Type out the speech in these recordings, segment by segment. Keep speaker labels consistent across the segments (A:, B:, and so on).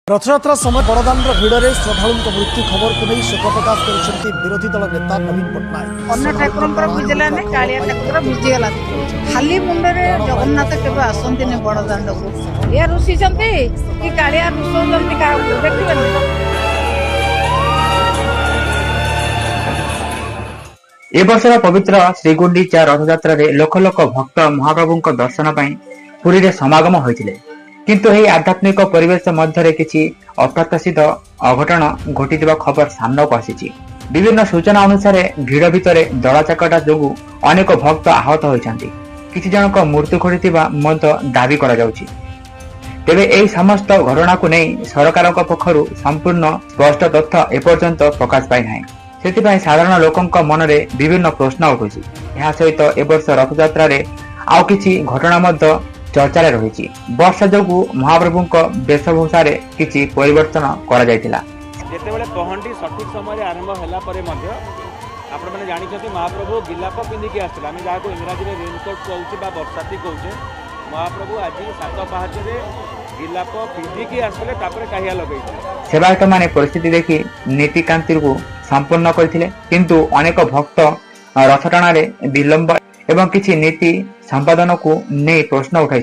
A: रथयात्रा समय बड़दाण्ड भिड़े श्रद्धालु मृत्यु खबर को नहीं शोक प्रकाश कर विरोधी दल नेता नवीन पट्टनायक।
B: अन्न ठाकुर भिजिलानी कालिया ठाकुर भिजिगला खाली मुंडे जगन्नाथ केवे आसती बड़दाण्ड को या रुषि कि कालिया रुषौं देखिए।
C: ए वर्षर पवित्र श्रीगुंडीचा रथयात्रा लोक लोक भक्त महाप्रभु दर्शन पुरी रे समागम होइतिले, किंतु यही आध्यात्मिक परिवेश मध्य किसी अप्रत्याशित अघटन घटिଥିବା खबर सामना को आसी। विभिन्न सूचना अनुसार भिड़ भितर दलाचकटा जोगु अनेक भक्त आहत होइछन्ति, किछि जनक मृत्यु घटिଥିବା मध्य दाबी करा जाउछि। तेबे एही समस्त घटना को नहीं सरकार पक्षरु संपूर्ण स्पष्ट तथ्य एपर्यंत प्रकाश पाई नाही। सेतिपई साधारण लोकंक मनरे विभिन्न प्रश्न उठुछि। एहा सहित ए वर्ष रथयात्रा रे आउ किछि घटना मध्य चर्चा रही। वर्षा जोगु महाप्रभु वेशभूषा किसी परिवर्तन करा जायतिला।
D: जेतेबेले पहंडी सठिक समय आरंभ होला परे मध्य आपण माने जानि छथि महाप्रभु गिलाप पिंधिकी आस्थिला। आमे जाको इंग्रजी रे रेनकोट कहउछि बा बरसाती कहउछि, महाप्रभु आज सात पहाच रे गिलाप पिंधिकी आस्थिले तापरे काहिया लगैछि।
C: सेवायत माने परिस्थिति देखि नीतिकांति को संपूर्ण करथिले, किंतु अनेक भक्त रथटाणा रे विलंब एवं किछि नीति संपादन को नहीं प्रश्न उठाई।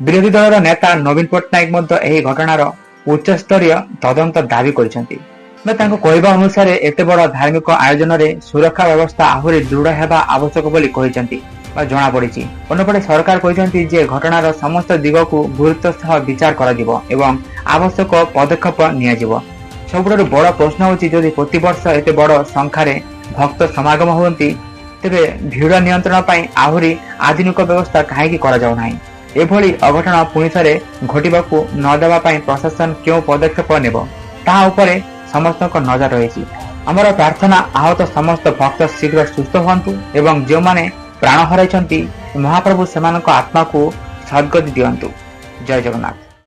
C: विरोधी दल नेता नवीन पट्टनायक मध्य एही घटनार उच्च स्तरीय तदंत दाबी करिसेंति। कहवा अनुसार एते बड़ धार्मिक आयोजन रे सुरक्षा व्यवस्था आहुरी दृढ़ हेबा आवश्यक बोली कहिसेंति बा जणा पड़िछि। अन्यपटे सरकार कहिसेंति जे घटनार समस्त दिग को गुरुत्व सह विचार कराजिबो एवं आवश्यक पदक्षेप नियाजिबो। सबुठारु बड़ प्रश्न होछि, जदि प्रति वर्ष एते बड़ संख्यारे भक्त समागम होती तेबे भिड़ नियंत्रण पाई आहुरी आधुनिक व्यवस्था कहीं करा जाउ नाही। एभली अघटन पुणी थरे घटिबाकू न देबा पाई प्रशासन क्यों पदक्षेप नेब ताहा उपरे समस्तक नजर रही। आमर प्रार्थना आहत समस्त भक्त शीघ्र सुस्थ हुअन्तु एवं जो माने प्राण हराइछन्ति महाप्रभु सेमानक आत्मा को सद्गति दियन्तु। जय जगन्नाथ।